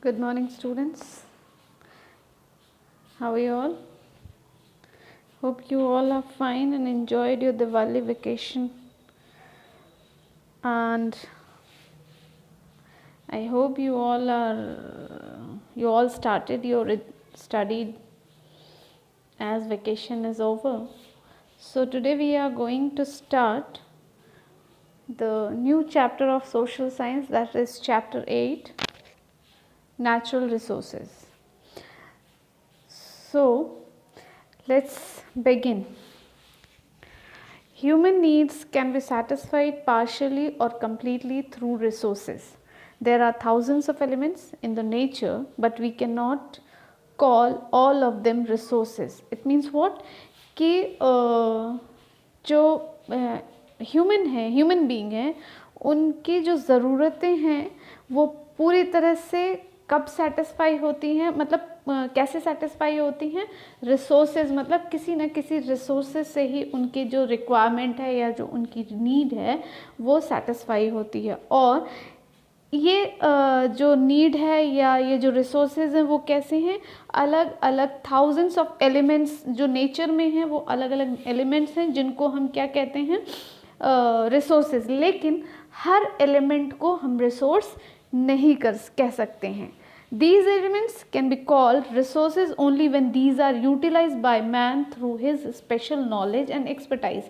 Good morning, students. How are you all? Hope you all are fine and enjoyed your Diwali vacation. And I hope you all started your study as vacation is over. So today we are going to start the new chapter of social science, that is chapter 8, natural resources. So let's begin. Human needs can be satisfied partially or completely through resources. There are thousands of elements in the nature, but we cannot call all of them resources. It means what? कि जो human being है, उनकी जो ज़रूरतें हैं वो पूरी तरह से कब सेटिस्फाई होती हैं, मतलब कैसे सेटिस्फाई होती हैं? रिसोर्सेज, मतलब किसी न किसी रिसोर्सेज से ही उनकी जो रिक्वायरमेंट है या जो उनकी नीड है वो सेटिस्फाई होती है। और ये जो नीड है या ये जो रिसोर्सेज हैं वो कैसे हैं? अलग अलग थाउजेंड्स ऑफ एलिमेंट्स जो नेचर में हैं वो अलग अलग एलिमेंट्स हैं जिनको हम क्या कहते हैं? रिसोर्सेज। लेकिन हर एलिमेंट को हम रिसोर्स नहीं कह सकते हैं। These elements can be called resources only when these are utilized by man through his special knowledge and expertise.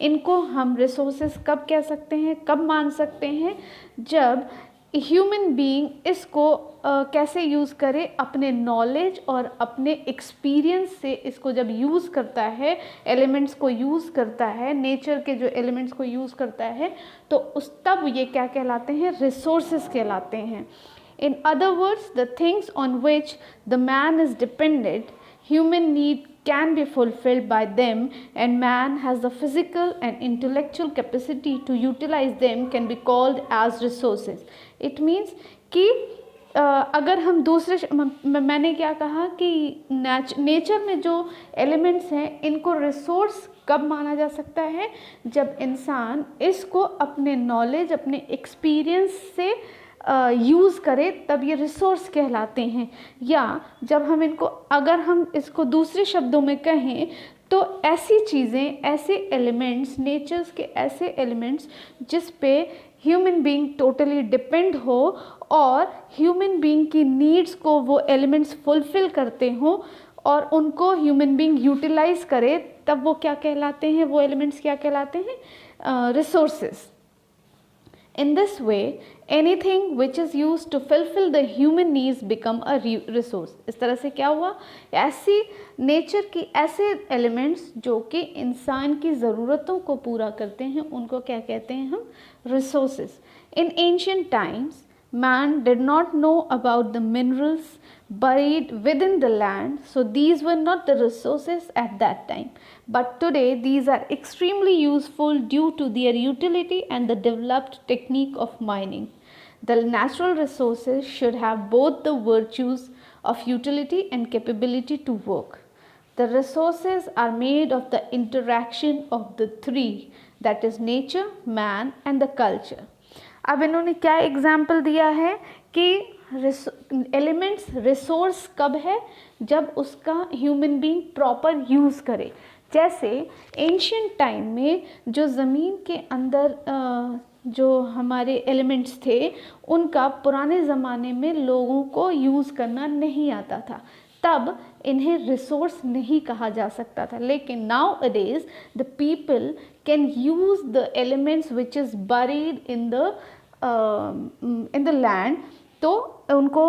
इनको हम resources कब कह सकते हैं, कब मान सकते हैं? जब ह्यूमन बीइंग इसको कैसे यूज़ करे? अपने नॉलेज और अपने एक्सपीरियंस से इसको जब यूज़ करता है, एलिमेंट्स को यूज़ करता है, नेचर के जो एलिमेंट्स को यूज़ करता है, तो उस तब ये क्या कहलाते हैं? रिसोर्सेज कहलाते हैं। In other words, the things on which the man is dependent, human need can be fulfilled by them, and man has the physical and intellectual capacity to utilize them can be called as resources. It means कि अगर हम मैंने क्या कहा कि nature में जो elements हैं इनको रिसोर्स कब माना जा सकता है? जब इंसान इसको अपने नॉलेज, अपने एक्सपीरियंस से यूज़ करें, तब ये रिसोर्स कहलाते हैं। या जब हम इनको, अगर हम इसको दूसरे शब्दों में कहें तो ऐसी चीज़ें, ऐसे एलिमेंट्स, नेचर्स के ऐसे एलिमेंट्स जिस पे ह्यूमन बीइंग टोटली डिपेंड हो और ह्यूमन बीइंग की नीड्स को वो एलिमेंट्स फुलफ़िल करते हों और उनको ह्यूमन बीइंग यूटिलाइज करे, तब वो क्या कहलाते हैं? वो एलिमेंट्स क्या कहलाते हैं? Resources. In this way, anything which is used to fulfill the human needs become a resource. इस तरह से क्या हुआ? ऐसी नेचर की ऐसे एलिमेंट्स जो कि इंसान की ज़रूरतों को पूरा करते हैं उनको क्या कहते हैं हम? Resources. In ancient times, man did not know about the minerals buried within the land, so these were not the resources at that time. But today these are extremely useful due to their utility and the developed technique of mining. The natural resources should have both the virtues of utility and capability to work. The resources are made of the interaction of the three, that is nature, man and the culture. अब इन्होंने क्या example दिया है कि elements resource कब है? जब उसका ह्यूमन बीइंग प्रॉपर यूज़ करे। जैसे एंशियंट टाइम में जो ज़मीन के अंदर जो हमारे एलिमेंट्स थे उनका पुराने ज़माने में लोगों को यूज़ करना नहीं आता था, तब इन्हें रिसोर्स नहीं कहा जा सकता था। लेकिन नाउ अडेज the people can use the elements which is buried in the land, तो उनको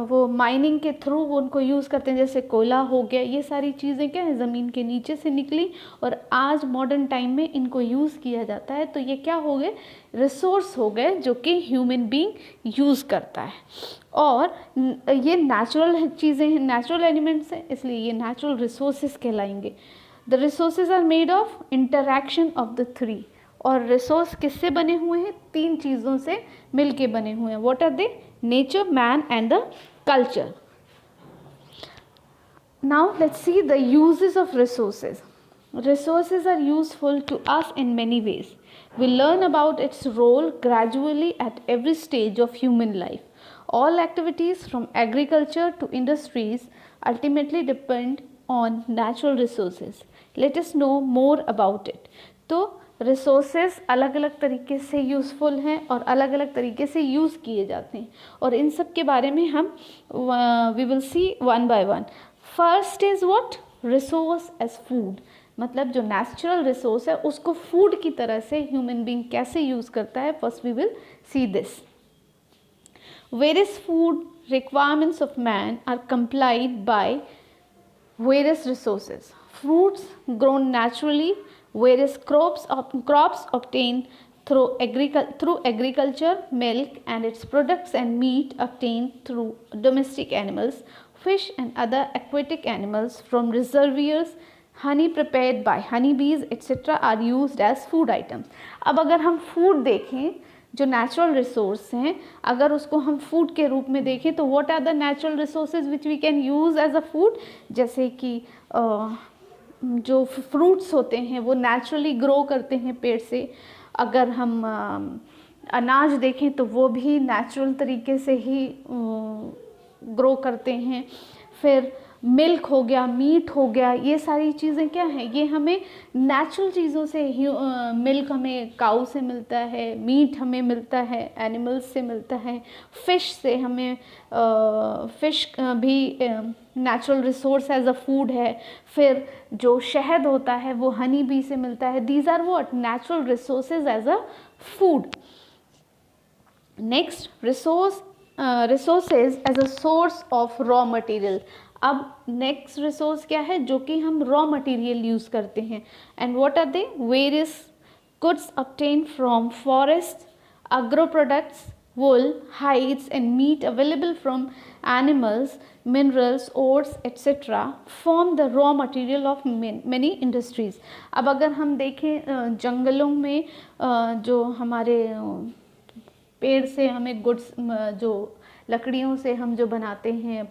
वो माइनिंग के थ्रू वो उनको यूज़ करते हैं। जैसे कोयला हो गया, ये सारी चीज़ें क्या है? ज़मीन के नीचे से निकली और आज मॉडर्न टाइम में इनको यूज़ किया जाता है। तो ये क्या हो गए? रिसोर्स हो गए जो कि ह्यूमन बीइंग यूज़ करता है। और ये नेचुरल चीज़ें हैं, नेचुरल एलिमेंट्स हैं, इसलिए ये नेचुरल रिसोर्सेज कहलाएंगे। The resources are made of interaction of the three. और रिसोर्स किससे बने हुए हैं? तीन चीज़ों से मिलके बने हुए हैं। What are they? Nature, man and the culture. Now let's see the uses of resources. Resources are useful to us in many ways. We learn about its role gradually at every stage of human life. All activities from agriculture to industries ultimately depend on natural resources. Let us know more about it. तो resources अलग अलग तरीके से useful हैं और अलग अलग तरीके से यूज़ किए जाते हैं, और इन सब के बारे में हम we will see one by one. First is what? Resource as food. मतलब जो नेचुरल रिसोर्स है उसको फूड की तरह से ह्यूमन बीइंग कैसे यूज़ करता है. First we will see this. Various food requirements of man are complied by various resources. Fruits grown naturally, various crops obtained through agriculture, milk and its products, and meat obtained through domestic animals, fish and other aquatic animals from reservoirs, honey prepared by honeybees etc. are used as food items. अब अगर हम food देखें, जो natural resource हैं, अगर उसको हम food के रूप में देखें तो what are the natural resources which we can use as a food. जैसे कि जो फ्रूट्स होते हैं वो नेचुरली ग्रो करते हैं पेड़ से. अगर हम अनाज देखें तो वो भी नेचुरल तरीके से ही ग्रो करते हैं. फिर मिल्क हो गया, मीट हो गया, ये सारी चीज़ें क्या हैं, ये हमें नेचुरल चीज़ों से ही. मिल्क हमें काऊ से मिलता है, मीट हमें मिलता है एनिमल्स से मिलता है, फ़िश से हमें फ़िश भी natural resource as a food है. फिर जो शहद होता है वो हनी बी से मिलता है. These are what? Natural resources as a food. Next, resources as a source of raw material. अब नेक्स्ट रिसोर्स क्या है? जो कि हम रॉ मटेरियल यूज़ करते हैं. And what are they? Various goods obtained from forest, agro products, wool, hides and meat available from animals, minerals, oats etc. form the raw material of many industries. अब अगर हम देखें जंगलों में जो हमारे पेड़ से हमें गुड्स, जो लकड़ियों से हम जो बनाते हैं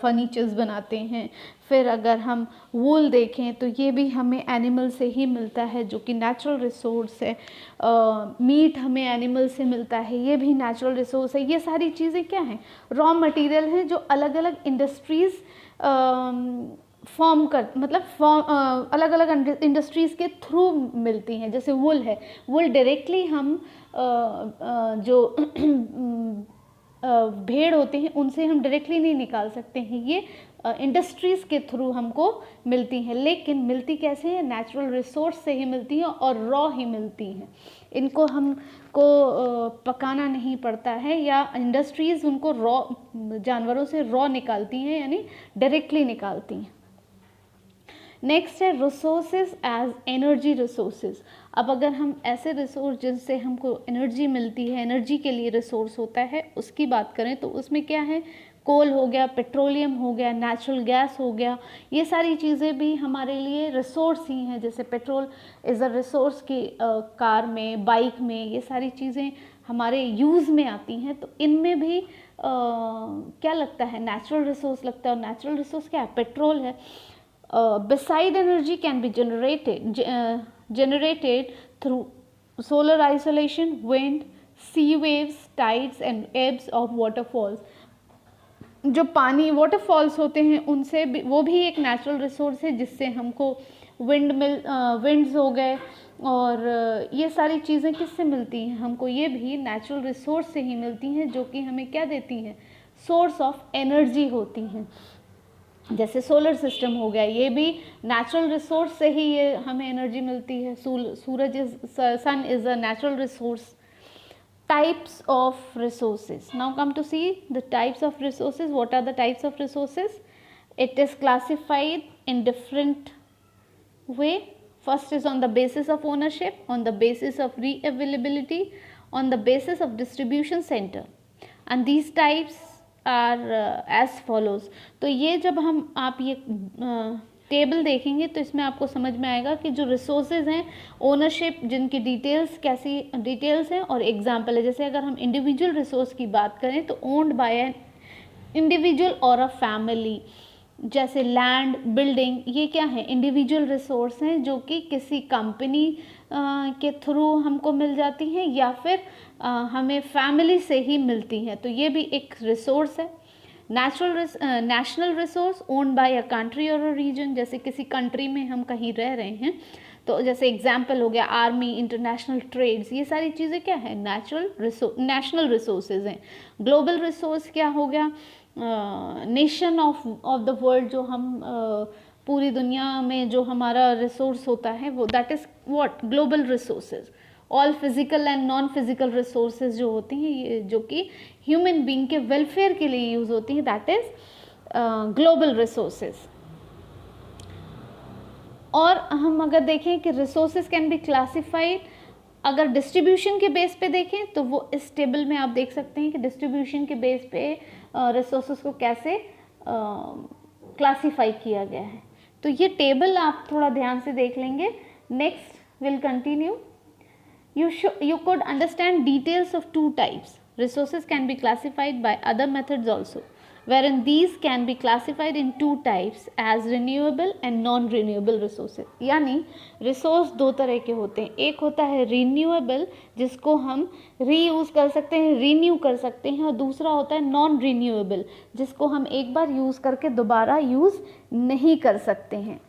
फर्नीचर्स बनाते हैं. फिर अगर हम वूल देखें तो ये भी हमें एनिमल से ही मिलता है जो कि नेचुरल रिसोर्स है. मीट हमें एनिमल से मिलता है, ये भी नेचुरल रिसोर्स है. ये सारी चीज़ें क्या हैं? रॉ मटेरियल हैं जो अलग अलग इंडस्ट्रीज़ फॉर्म कर, मतलब अलग अलग इंडस्ट्रीज़ के थ्रू मिलती हैं. जैसे वुल है, वुल डायरेक्टली हम जो भेड़ होते हैं उनसे हम डायरेक्टली नहीं निकाल सकते हैं, ये इंडस्ट्रीज़ के थ्रू हमको मिलती हैं. लेकिन मिलती कैसे हैं? नेचुरल रिसोर्स से ही मिलती हैं और रॉ ही मिलती हैं. इनको हमको पकाना नहीं पड़ता है, या इंडस्ट्रीज़ उनको रॉ जानवरों से रॉ निकालती हैं, यानी डायरेक्टली निकालती हैं. नेक्स्ट है रिसोर्सेज एज एनर्जी रिसोर्सेज. अब अगर हम ऐसे रिसोर्स जिनसे हमको एनर्जी मिलती है, एनर्जी के लिए रिसोर्स होता है, उसकी बात करें तो उसमें क्या है? कोल हो गया, पेट्रोलियम हो गया, नेचुरल गैस हो गया. ये सारी चीज़ें भी हमारे लिए रिसोर्स ही हैं. जैसे पेट्रोल इज़ अ रिसोर्स की कार में, बाइक में, ये सारी चीज़ें हमारे यूज़ में आती हैं. तो इनमें भी क्या लगता है? नेचुरल रिसोर्स लगता है. और नेचुरल रिसोर्स क्या है? पेट्रोल है. Beside energy can be generated through solar isolation, wind, sea waves, tides and ebbs of waterfalls. जो पानी वाटरफॉल्स होते हैं उनसे भी, वो भी एक नेचुरल रिसोर्स है जिससे हमको विंड्स हो गए, और ये सारी चीज़ें किससे मिलती हैं हमको? ये भी नेचुरल रिसोर्स से ही मिलती हैं, जो कि हमें क्या देती हैं? सोर्स ऑफ एनर्जी होती हैं. जैसे सोलर सिस्टम हो गया, ये भी नेचुरल रिसोर्स से ही ये हमें एनर्जी मिलती है. सूरज sun is a natural resource. Types of resources. Now come to see the types of resources. What are the types of resources? It is classified in different way. First is on the basis of ownership, on the basis of re availability, on the basis of distribution centre, and these types are as follows. तो ये जब हम आप ये table देखेंगे तो इसमें आपको समझ में आएगा कि जो रिसोर्सेज हैं, ओनरशिप, जिनकी डिटेल्स कैसी डिटेल्स हैं, और एग्जाम्पल है. जैसे अगर हम इंडिविजुअल रिसोर्स की बात करें तो ओन्ड बाय एन इंडिविजुअल और अ फैमिली. जैसे लैंड, बिल्डिंग, ये क्या है, इंडिविजुअल रिसोर्स हैं जो कि किसी कंपनी के थ्रू हमको मिल जाती हैं या फिर हमें फैमिली से ही मिलती हैं, तो ये भी एक रिसोर्स है। National resource owned by a country और अ रीजन, जैसे किसी कंट्री में हम कहीं रह रहे हैं तो जैसे एग्जाम्पल हो गया आर्मी, इंटरनेशनल ट्रेड्स, ये सारी चीज़ें क्या है, नेशनल रिसोर्सेज हैं। ग्लोबल रिसोर्स क्या हो गया, नेशन ऑफ द वर्ल्ड, जो हम पूरी दुनिया में जो हमारा रिसोर्स होता है वो that is what, global resources. All physical and non physical resources जो होती हैं, ये जो कि ह्यूमन बीइंग के वेलफेयर के लिए यूज़ होती हैं, दैट इज़ ग्लोबल रिसोर्सेज। और हम अगर देखें कि रिसोर्सेज कैन बी क्लासिफाइड, अगर डिस्ट्रीब्यूशन के बेस पे देखें तो वो इस टेबल में आप देख सकते हैं कि डिस्ट्रीब्यूशन के बेस पे रिसोर्सेज को कैसे क्लासीफाई किया गया है। तो ये टेबल आप थोड़ा ध्यान से देख लेंगे। Next will continue. You could understand details of two types. Resources can be classified by other methods also, wherein these can be classified in two types as renewable and non-renewable resources. यानी resource दो तरह के होते हैं, एक होता है renewable जिसको हम रीयूज़ कर सकते हैं, रीन्यू कर सकते हैं, और दूसरा होता है नॉन रिन्यूएबल जिसको हम एक बार यूज़ करके दोबारा यूज़ नहीं कर सकते हैं।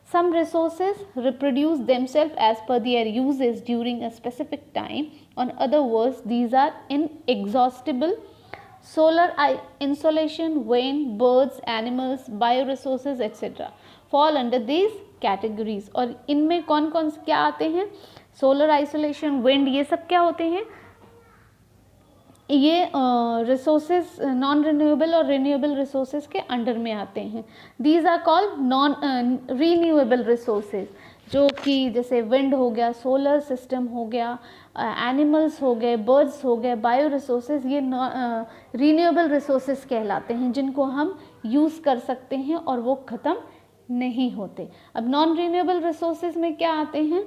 Some resources reproduce themselves as per their uses during a specific time. On other words, these are inexhaustible. Solar insolation, wind, birds, animals, bioresources, etc. fall under these categories. और इनमें कौन कौन से क्या आते हैं, सोलर आइसोलेशन, विंड, ये सब क्या होते हैं, ये रिसोर्सेज नॉन रिन्यूएबल और रिन्यूएबल रिसोर्सेज के अंडर में आते हैं। These are called non renewable resources, जो कि जैसे विंड हो गया, सोलर सिस्टम हो गया, एनिमल्स हो गए, बर्ड्स हो गए, बायो रिसोर्सेज, ये रिन्यूएबल रिसोर्सेज कहलाते हैं जिनको हम यूज़ कर सकते हैं और वो ख़त्म नहीं होते। अब नॉन रिन्यूएबल रिसोर्सेज में क्या आते हैं,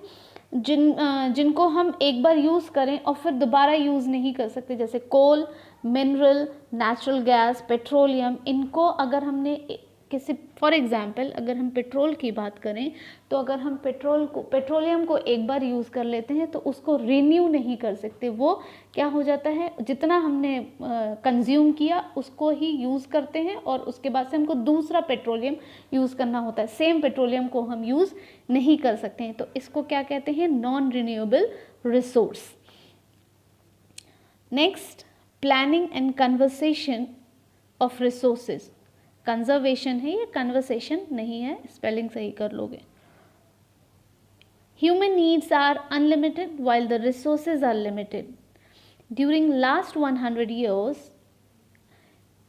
जिनको हम एक बार यूज़ करें और फिर दोबारा यूज़ नहीं कर सकते, जैसे कोल, मिनरल, नेचुरल गैस, पेट्रोलियम, इनको अगर हमने किसी फॉर एग्जांपल अगर हम पेट्रोल की बात करें तो अगर हम पेट्रोलियम को एक बार यूज़ कर लेते हैं तो उसको रिन्यू नहीं कर सकते, वो क्या हो जाता है, जितना हमने कंज्यूम किया उसको ही यूज़ करते हैं और उसके बाद से हमको दूसरा पेट्रोलियम यूज़ करना होता है, सेम पेट्रोलियम को हम यूज़ नहीं कर सकते हैं, तो इसको क्या कहते हैं, non renewable resource. Next, planning and conversation of resources. Conservation है ये, कन्वर्सेशन नहीं है, स्पेलिंग सही कर लोगे। Human needs are unlimited while the resources are limited. During last 100 years,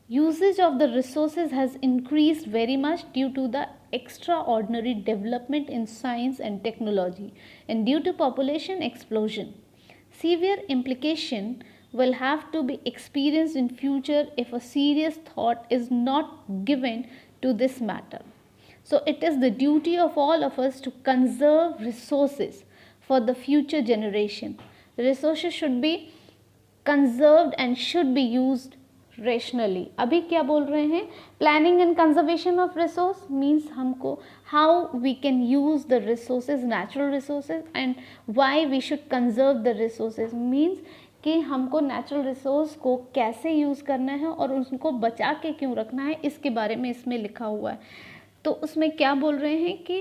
usage of the resources has increased very much due to the extraordinary development in science and technology and due to population explosion. Severe implication will have to be experienced in future if a serious thought is not given to this matter. So it is the duty of all of us to conserve resources for the future generation. Resources should be conserved and should be used rationally. अभी क्या बोल रहे हैं, planning and conservation of resource means हमको how we can use the resources, natural resources, and why we should conserve the resources means कि हमको natural resource को कैसे यूज़ करना है और उनको बचा के क्यों रखना है, इसके बारे में इसमें लिखा हुआ है। तो उसमें क्या बोल रहे हैं कि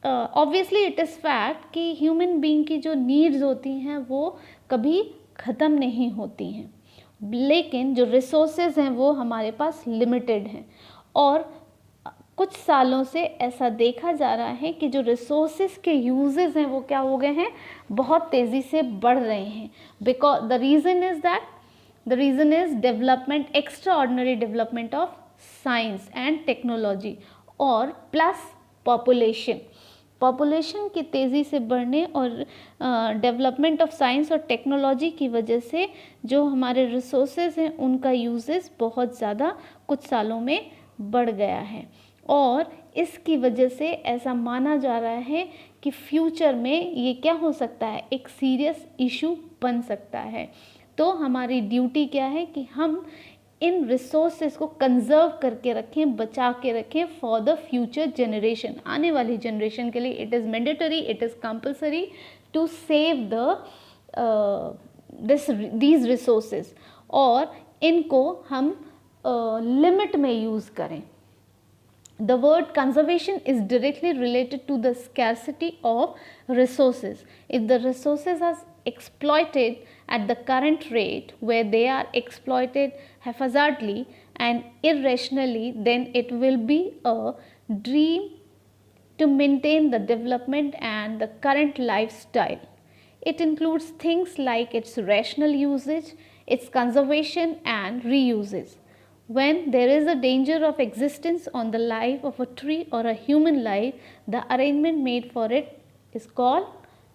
ऑब्वियसली इट इज़ फैक्ट कि ह्यूमन बीइंग की जो नीड्स होती हैं वो कभी ख़त्म नहीं होती हैं, लेकिन जो रिसोर्सेज हैं वो हमारे पास लिमिटेड हैं और कुछ सालों से ऐसा देखा जा रहा है कि जो रिसोर्सेज के यूजेस हैं वो क्या हो गए हैं, बहुत तेज़ी से बढ़ रहे हैं। Because the reason is development, extraordinary development of science and technology और प्लस पॉपुलेशन की तेज़ी से बढ़ने और डेवलपमेंट ऑफ साइंस और टेक्नोलॉजी की वजह से जो हमारे रिसोर्सेज हैं उनका यूजेस बहुत ज़्यादा कुछ सालों में बढ़ गया है और इसकी वजह से ऐसा माना जा रहा है कि फ्यूचर में ये क्या हो सकता है, एक सीरियस इशू बन सकता है। तो हमारी ड्यूटी क्या है कि हम इन रिसोर्सेज को कंजर्व करके रखें, बचा के रखें फॉर द फ्यूचर जनरेशन, आने वाली जनरेशन के लिए it is mandatory, it is compulsory to save the these resources, और इनको हम लिमिट में यूज़ करें. The word conservation is directly related to the scarcity of resources. If the resources are exploited at the current rate, where they are exploited haphazardly and irrationally, then it will be a dream to maintain the development and the current lifestyle. It includes things like its rational usage, its conservation and reusage. When there is a danger of existence on the life of a tree or a human life, the arrangement made for it is called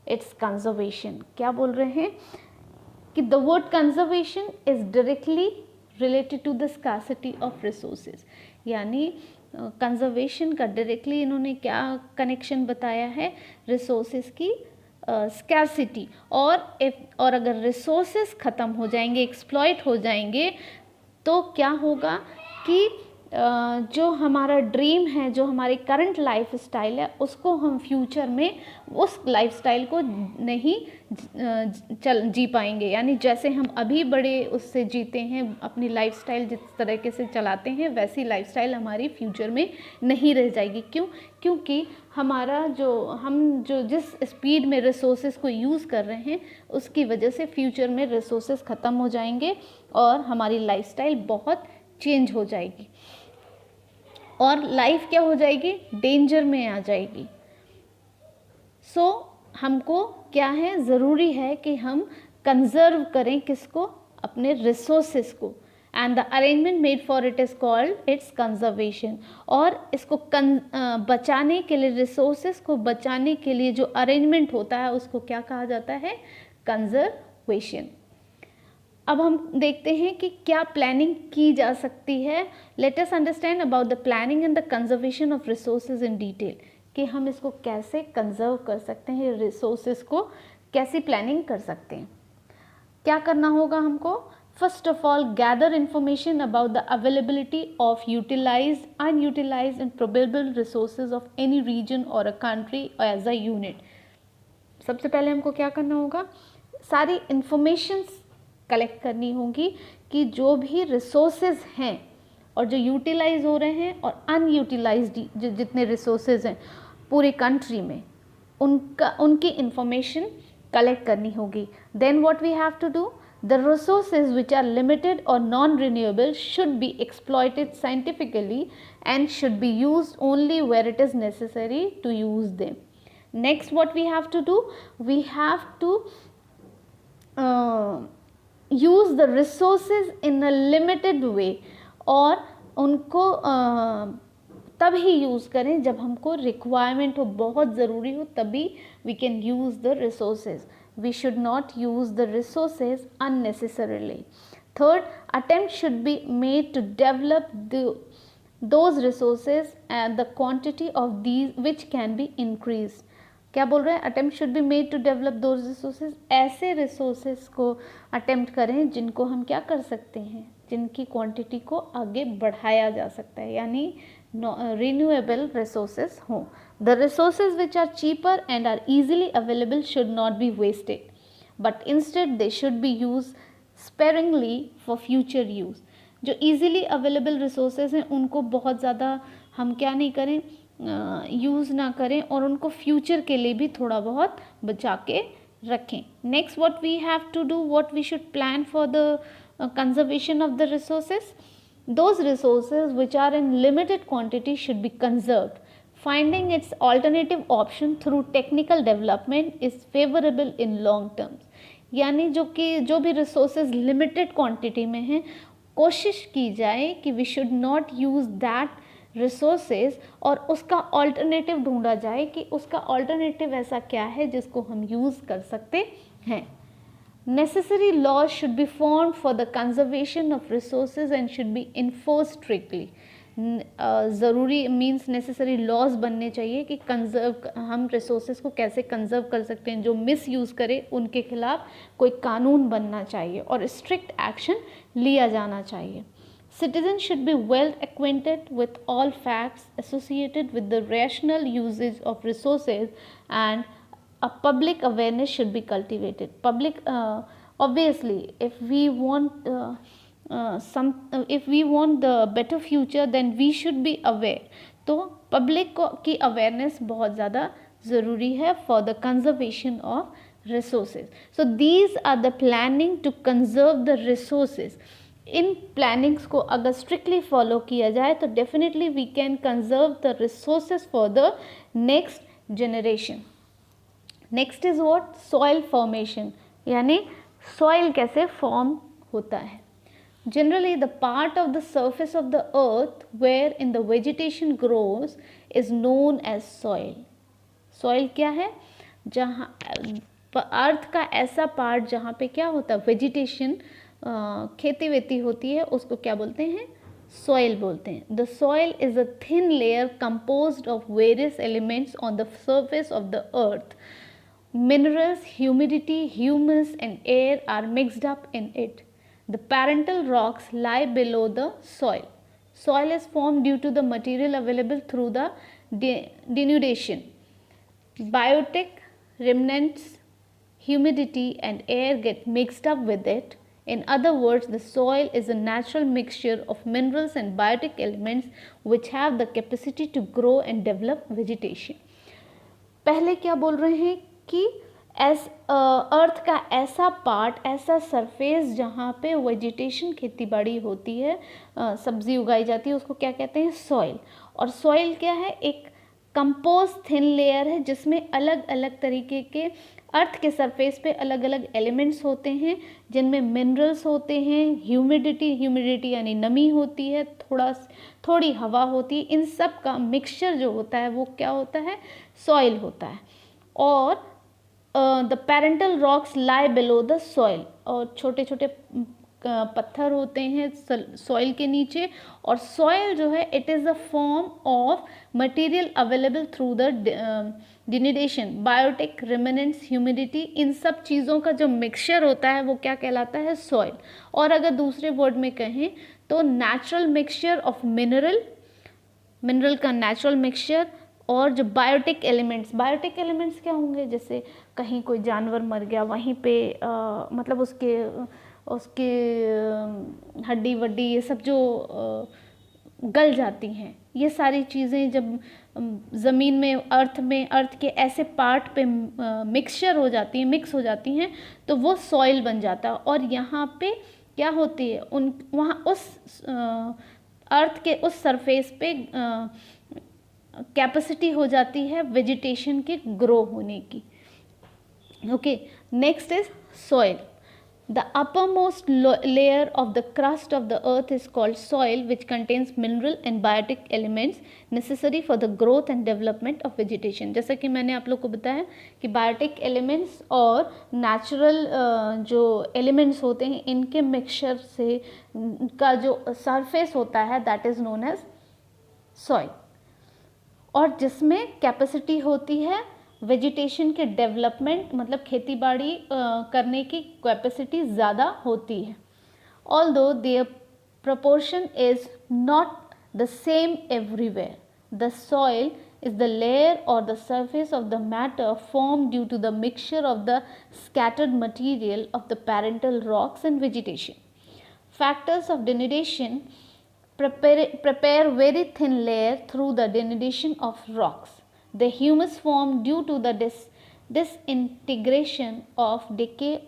its conservation. क्या बोल रहे हैं कि the word conservation is directly related to the scarcity of resources. यानी conservation का directly इन्होंने क्या connection बताया है, resources की scarcity. और अगर resources ख़त्म हो जाएंगे, exploit हो जाएंगे, तो क्या होगा कि जो हमारा ड्रीम है, जो हमारी करंट लाइफ स्टाइल है, उसको हम फ्यूचर में उस लाइफ स्टाइल को नहीं जी पाएंगे. यानी जैसे हम अभी बड़े उससे जीते हैं, अपनी लाइफ स्टाइल जिस तरीके से चलाते हैं, वैसी लाइफ स्टाइल हमारी फ्यूचर में नहीं रह जाएगी. क्यों? क्योंकि हमारा हम जिस स्पीड में रिसोर्सेज को यूज़ कर रहे हैं, उसकी वजह से फ्यूचर में रिसोर्सेज ख़त्म हो जाएंगे और हमारी लाइफ स्टाइल बहुत चेंज हो जाएगी और लाइफ क्या हो जाएगी, डेंजर में आ जाएगी. हमको क्या है, ज़रूरी है कि हम कंजर्व करें किसको, अपने रिसोर्सेस को. And the arrangement made for it is called its conservation. और इसको बचाने के लिए, रिसोर्सेस को बचाने के लिए जो अरेंजमेंट होता है, उसको क्या कहा जाता है, कंजर्वेशन. अब हम देखते हैं कि क्या प्लानिंग की जा सकती है. Let us understand about the planning and the conservation of resources in detail, कि हम इसको कैसे कंजर्व कर सकते हैं, रिसोर्सेज को कैसी प्लानिंग कर सकते हैं. क्या करना होगा हमको, first of all gather information about the availability of utilised, unutilised and probable resources of any region और a country as a unit. सबसे पहले हमको क्या करना होगा, सारी इंफॉर्मेशंस कलेक्ट करनी होगी कि जो भी रिसोर्सेज हैं और जो यूटिलाइज हो रहे हैं और अनयूटिलाइज्ड जितने रिसोर्सेज हैं पूरे कंट्री में, उनकी इंफॉर्मेशन कलेक्ट करनी होगी. Then what we have to do, the resources which are limited और non renewable should be exploited scientifically and should be used only where it is necessary to use them. Next what we have to do, we have to use the resources in a limited way, और उनको तब ही use करें जब हमको requirement हो, बहुत ज़रूरी हो, तभी we can use the resources. We should not use the resources unnecessarily. Third, attempt should be made to develop those resources and the quantity of these which can be increased. क्या बोल रहे हैं, attempt should be made to develop those resources. ऐसे resources को attempt करें जिनको हम क्या कर सकते हैं, जिनकी क्वांटिटी को आगे बढ़ाया जा सकता है, यानी रिन्यूएबल रिसोर्सेज हों. The resources which are cheaper and are easily available should not be wasted, but instead they should be use sparingly for future use. जो ईजिली अवेलेबल रिसोर्सेज हैं उनको बहुत ज़्यादा हम क्या नहीं करें, यूज़ ना करें, और उनको फ्यूचर के लिए भी थोड़ा बहुत बचा के रखें. Next what we have to do, what we should plan for the conservation of the resources. Those resources which are in limited quantity should be conserved. Finding its alternative option through technical development is favourable in long terms. यानी जो भी resources limited quantity में हैं, कोशिश की जाए कि we should not use that resources, और उसका ऑल्टरनेटिव ढूंढा जाए कि उसका ऑल्टरनेटिव ऐसा क्या है जिसको हम यूज़ कर सकते हैं. Necessary laws should be formed for the conservation of resources and should be enforced strictly. ज़रूरी मीन्स नेसेसरी लॉज बनने चाहिए कि हम रिसोर्सेज को कैसे कंजर्व कर सकते हैं. जो मिस यूज़ करे उनके खिलाफ कोई कानून बनना चाहिए और स्ट्रिक्ट एक्शन लिया जाना चाहिए. Citizens should be well acquainted with all facts associated with the rational usage of resources, and a public awareness should be cultivated. Obviously, if we want if we want the better future, then we should be aware. तो public की awareness बहुत ज़्यादा ज़रूरी है for the conservation of resources. So these are the planning to conserve the resources. इन plannings को अगर strictly follow किया जाए तो definitely we can conserve the resources for the next generation. Next is what? Soil formation, यानी soil कैसे form होता है. Generally, the part of the surface of the earth wherein the vegetation grows is known as soil. Soil क्या है? जहाँ अर्थ का ऐसा part जहाँ पे क्या होता है, वेजिटेशन, खेती वेती होती है, उसको क्या बोलते हैं? सॉइल बोलते हैं. The soil is a thin layer composed of various elements on the surface of the earth. Minerals, humidity, humus and air are mixed up in it. The parental rocks lie below the soil. Soil is formed due to the material available through the denudation. Biotic remnants, humidity and air get mixed up with it. In other words, the soil is a natural mixture of minerals and biotic elements which have the capacity to grow and develop vegetation. पहले क्या बोल रहे हैं कि अर्थ का ऐसा part, ऐसा surface जहाँ पे वेजिटेशन खेती बाड़ी होती है, सब्जी उगाई जाती है, उसको क्या कहते हैं? सॉइल. और सॉइल क्या है? एक कंपोज थिन लेयर है जिसमें अलग अलग तरीके के अर्थ के सरफेस पे अलग अलग एलिमेंट्स होते हैं, जिनमें मिनरल्स होते हैं, ह्यूमिडिटी यानी नमी होती है, थोड़ी हवा होती है. इन सब का मिक्सचर जो होता है वो क्या होता है? सॉइल होता है. और the parental rocks lie below the soil, और छोटे छोटे पत्थर होते हैं सॉइल के नीचे. और सॉइल जो है it is a form of material available through the denudation, biotic remnants, humidity. इन सब चीज़ों का जो मिक्सचर होता है वो क्या कहलाता है? सॉइल. और अगर दूसरे वर्ड में कहें तो नेचुरल मिक्सचर ऑफ मिनरल का नेचुरल मिक्सचर, और जो बायोटिक एलिमेंट्स क्या होंगे? जैसे कहीं कोई जानवर मर गया, वहीं पे मतलब उसके हड्डी वड्डी ये सब जो गल जाती हैं, ये सारी चीज़ें जब ज़मीन में अर्थ के ऐसे पार्ट पे मिक्स हो जाती हैं तो वो सॉइल बन जाता है. और यहाँ पे क्या होती है? वहाँ उस अर्थ के उस सरफेस पे कैपेसिटी हो जाती है वेजिटेशन के ग्रो होने की. Okay, next is soil. The uppermost layer of the crust of the earth is called soil, which contains mineral and biotic elements necessary for the growth and development of vegetation. जैसा कि मैंने आप लोग को बताया कि biotic elements और natural जो elements होते हैं, इनके mixture से का जो surface होता है that is known as soil, और जिसमें कैपेसिटी होती है वेजिटेशन के डेवलपमेंट, मतलब खेती बाड़ी करने की कैपेसिटी ज़्यादा होती है. Although their proportion is not the same everywhere. The soil is the layer or the surface of the matter formed due to the mixture of the scattered material of the parental rocks and vegetation. Factors of denudation prepare very thin layer through the denudation of rocks. The humus formed due to the disintegration of decay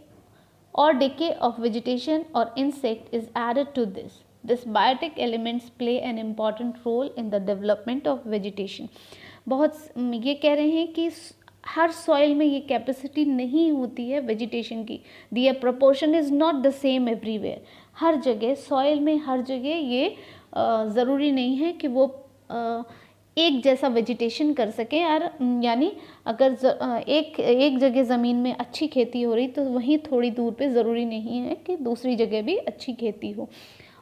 of vegetation or insect is added to this. These biotic elements play an important role in the development of vegetation. बहुत ये कह रहे हैं कि हर soil में ये capacity नहीं होती है वेजिटेशन की. The proportion is not the same everywhere. हर जगह सॉइल में हर जगह ये ज़रूरी नहीं है कि वो एक जैसा वेजिटेशन कर सके यार. यानी अगर एक जगह ज़मीन में अच्छी खेती हो रही तो वहीं थोड़ी दूर पे ज़रूरी नहीं है कि दूसरी जगह भी अच्छी खेती हो.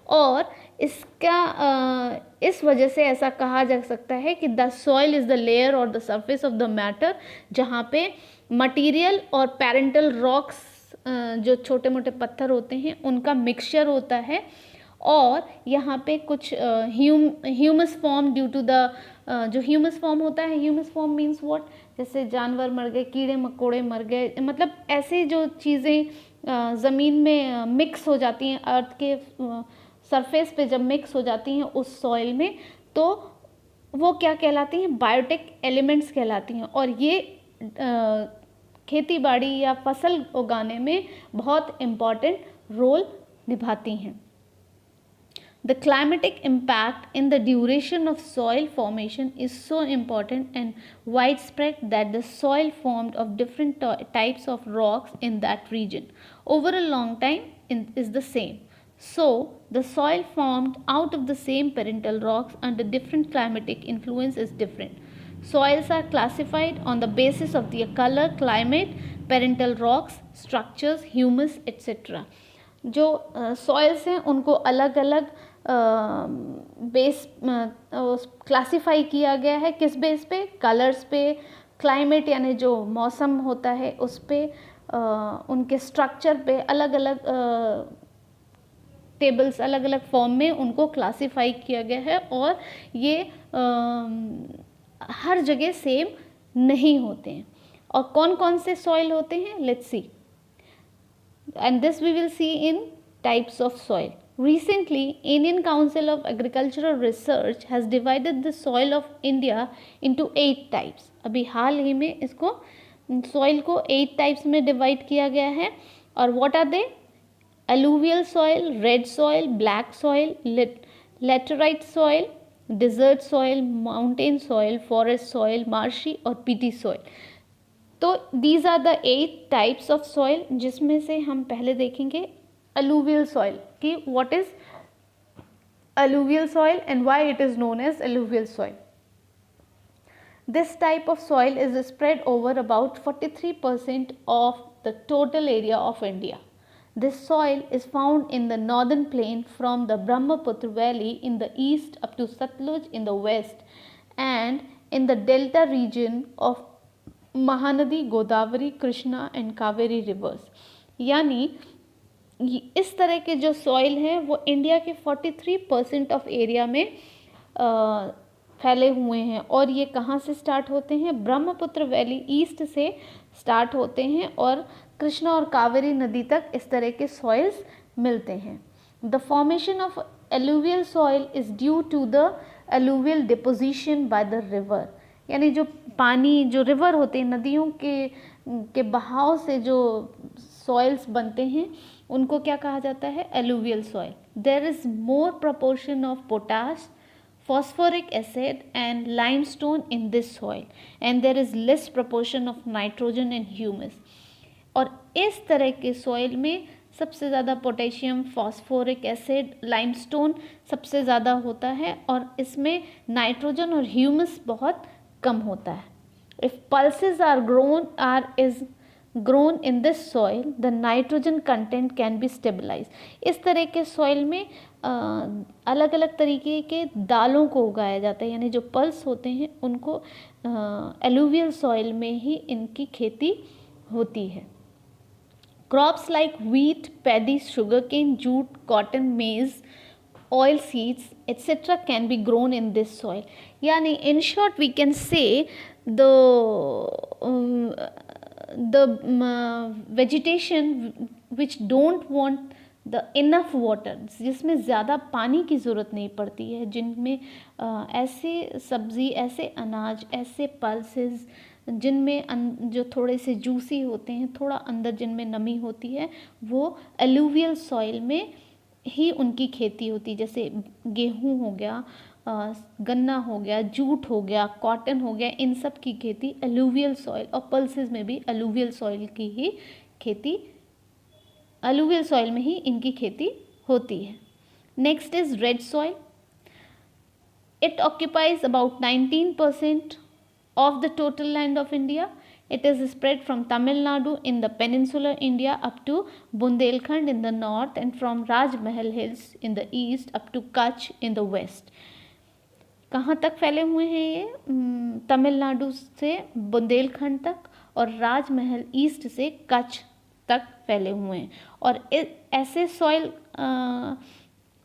और इस वजह से ऐसा कहा जा सकता है कि the soil is the layer और the surface of the matter, जहाँ पे मटीरियल और पेरेंटल रॉक्स जो छोटे मोटे पत्थर होते हैं उनका मिक्सचर होता है, और यहाँ पे कुछ humus form due to the जो ह्यूमस फॉर्म होता है, ह्यूमस फॉर्म मीन्स व्हाट, जैसे जानवर मर गए, कीड़े मकोड़े मर गए, मतलब ऐसे जो चीज़ें ज़मीन में मिक्स हो जाती हैं, अर्थ के सरफेस पे जब मिक्स हो जाती हैं उस सॉइल में, तो वो क्या कहलाती हैं, बायोटिक एलिमेंट्स कहलाती हैं, और ये खेती बाड़ी या फसल उगाने में बहुत इम्पॉर्टेंट रोल निभाती हैं. The climatic impact in the duration of soil formation is so important and widespread that the soil formed of different types of rocks in that region over a long time is the same. So, the soil formed out of the same parental rocks under different climatic influence is different. Soils are classified on the basis of their color, climate, parental rocks, structures, humus, etc. जो soils हैं उनको अलग अलग base classify किया गया है. किस base पे? कलर्स पे, क्लाइमेट यानी जो मौसम होता है उस पे, उनके स्ट्रक्चर पे, अलग अलग टेबल्स अलग अलग फॉर्म में उनको क्लासिफाई किया गया है, और ये हर जगह सेम नहीं होते हैं. और कौन कौन से सॉइल होते हैं, let's see, and this we will see in types of soil. Recently, Indian Council of Agricultural Research has divided the soil of India into 8 types. अभी हाल ही में इसको soil को 8 types में divide किया गया है. और what are they? Alluvial soil, red soil, black soil, laterite soil, desert soil, mountain soil, forest soil, marshy और peaty soil. तो these are the 8 types of soil, जिसमें से हम पहले देखेंगे अलूवियल सॉइल कि what is alluvial soil and why it is known as alluvial soil. This type of soil is spread over about 43% of the total area of India. This soil is found in the northern plain from the Brahmaputra valley in the east up to Satluj in the west and in the delta region of Mahanadi, Godavari, Krishna and Kaveri reverse. यानी इस तरह के जो soil हैं वो India के 43% of area में फैले हुए हैं. और ये कहाँ से स्टार्ट होते हैं? ब्रह्मपुत्र वैली ईस्ट से स्टार्ट होते हैं और कृष्णा और कावेरी नदी तक इस तरह के सॉइल्स मिलते हैं. The formation of alluvial soil is due to the alluvial deposition by the river. यानी जो पानी, जो रिवर होते हैं, नदियों के बहाव से जो सॉइल्स बनते हैं उनको क्या कहा जाता है? Alluvial soil. There is more proportion of potash, phosphoric acid and limestone in this soil and there is less proportion of nitrogen and humus. और इस तरह के सॉइल में सबसे ज़्यादा पोटेशियम, फॉस्फोरिक एसिड, लाइमस्टोन सबसे ज़्यादा होता है और इसमें नाइट्रोजन और ह्यूमस बहुत कम होता है. If pulses are grown in this soil, the nitrogen content can be stabilized. इस तरह के सॉइल में अलग अलग तरीके के दालों को उगाया जाता है, यानी जो पल्स होते हैं उनको एलुवियल सॉइल में ही इनकी खेती होती है. Crops like wheat, paddy, sugarcane, jute, cotton, maize, oil seeds etc. can be grown in this soil. Yani in short we can say the vegetation which don't want the enough water, जिसमें ज़्यादा पानी की ज़रूरत नहीं पड़ती है, जिनमें ऐसे सब्ज़ी, ऐसे अनाज, ऐसे पल्सेस जिनमें जो थोड़े से जूसी होते हैं, थोड़ा अंदर जिनमें नमी होती है, वो एलुवियल सॉइल में ही उनकी खेती होती है. जैसे गेहूँ हो गया, गन्ना हो गया, जूट हो गया, कॉटन हो गया, इन सब की खेती एलुवियल सॉइल, और पल्सेस में भी एलुवियल सॉइल की ही खेती, एलुवियल सॉइल में ही इनकी खेती होती है. Next is red soil. It occupies about 19% of the total land of India. It is spread from Tamil Nadu in the peninsular India up to Bundelkhand in the north and from Rajmahal Hills in the east up to Kutch in the west. कहाँ तक फैले हुए हैं ये? तमिलनाडु से बुंदेलखंड तक और राजमहल east से कच्छ तक फैले हुए हैं. और ऐसे सॉइल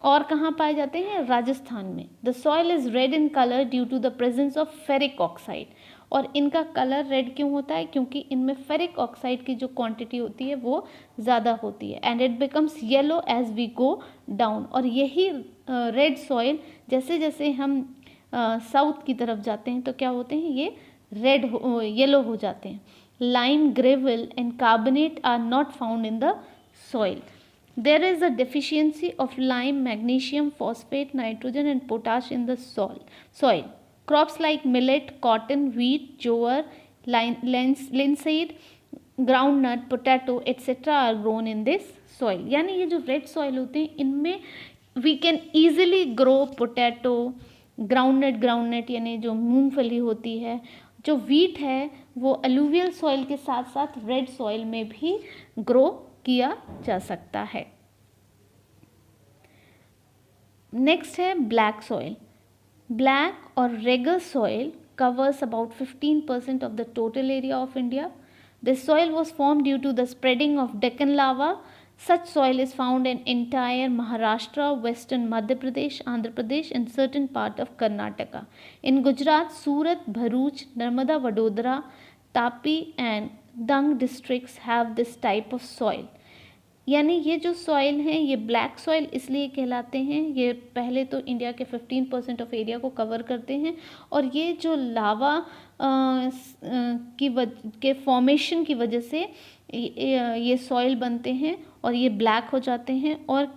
और कहाँ पाए जाते हैं? राजस्थान में। The soil is red in colour due to the presence of ferric oxide. और इनका कलर रेड क्यों होता है? क्योंकि इनमें फेरिक ऑक्साइड की जो क्वांटिटी होती है वो ज़्यादा होती है। And it becomes yellow as we go down. और यही रेड सॉइल जैसे जैसे हम साउथ की तरफ जाते हैं तो क्या होते हैं? ये रेड येलो हो जाते हैं। Lime, gravel and carbonate are not found in the soil. There is a deficiency of lime, magnesium, phosphate, nitrogen and potash in the soil. Crops like millet, cotton, wheat, jowar, linseed, groundnut, potato etc. are grown in this soil. यानी ये जो red soil होते हैं इनमें we can easily grow potato, groundnut यानी जो मूंगफली होती है, जो wheat है वो अलूवियल सॉइल के साथ साथ रेड सॉइल में भी ग्रो किया जा सकता है। नेक्स्ट है ब्लैक सॉइल। ब्लैक और regal soil covers about 15% of the total area of India. This soil was formed due to the spreading of Deccan lava. Such soil is found in entire Maharashtra, western Madhya Pradesh, Andhra Pradesh and certain part of Karnataka. In Gujarat, Surat, Bharuch, Narmada, Vadodara, Tapi and Dang districts have this type of soil. यानी ये जो soil हैं ये black soil इसलिए कहलाते हैं, ये पहले तो इंडिया के 15% ऑफ एरिया को कवर करते हैं और ये जो लावा के फॉर्मेशन की वजह से ये सॉइल बनते हैं और ये ब्लैक हो जाते हैं। और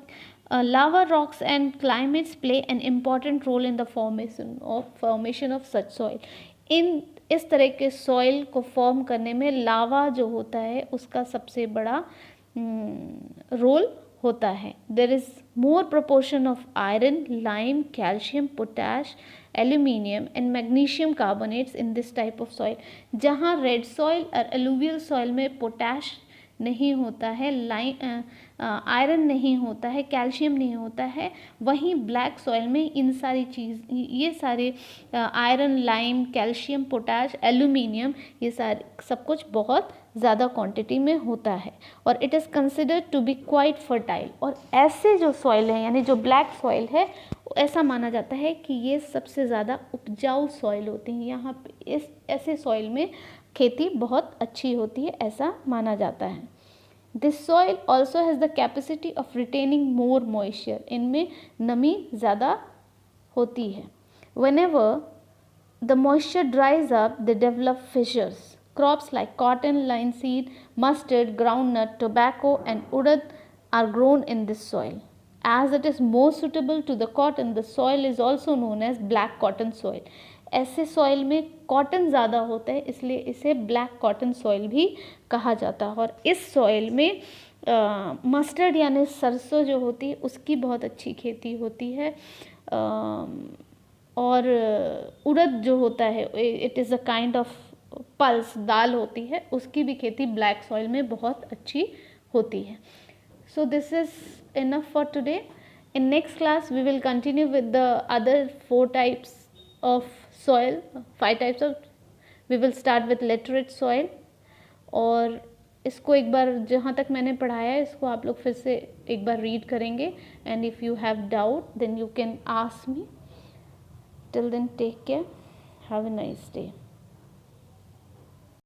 lava rocks and climates play an important role in the formation of such soil. इस तरह के सॉइल को फॉर्म करने में लावा जो होता है उसका सबसे बड़ा रोल होता है। There is more proportion of iron, lime, calcium, potash, aluminium and magnesium carbonates in this type of soil. जहाँ रेड सॉइल और एलुवियल सॉइल में पोटैश नहीं होता है, आयरन नहीं होता है, कैल्शियम नहीं होता है, वहीं ब्लैक सॉइल में इन सारी ये सारे iron, lime, calcium, potash, aluminium ये सारे सब कुछ बहुत ज़्यादा क्वांटिटी में होता है और it is considered to be quite fertile. और ऐसे जो सॉइल है यानी जो ब्लैक सॉइल है ऐसा माना जाता है कि ये सबसे ज़्यादा उपजाऊ सॉइल होती हैं। यहाँ पे इस ऐसे सॉइल में खेती बहुत अच्छी होती है ऐसा माना जाता है। This soil also has the capacity of retaining more moisture. इनमें नमी ज़्यादा होती है। Whenever the moisture dries up, they develop fissures. Crops like cotton, linseed, mustard, groundnut, tobacco and urad are grown in this soil. As it is more suitable to the cotton, the soil is also known as black cotton soil. ऐसे soil में cotton ज़्यादा होता है इसलिए इसे black cotton soil भी कहा जाता है। और इस सॉइल में मस्टर्ड यानी सरसों जो होती है उसकी बहुत अच्छी खेती होती है और उड़द जो होता है it is a kind of pulse दाल होती है, उसकी भी खेती ब्लैक सॉइल में बहुत अच्छी होती है। So this is enough for today. In next class we will continue with the other 4 types of soil, 5 types of, we will start with laterite soil। और इसको एक बार जहाँ तक मैंने पढ़ाया है इसको आप लोग फिर से एक बार रीड करेंगे and if you have doubt then you can ask me. Till then take care, have a nice day.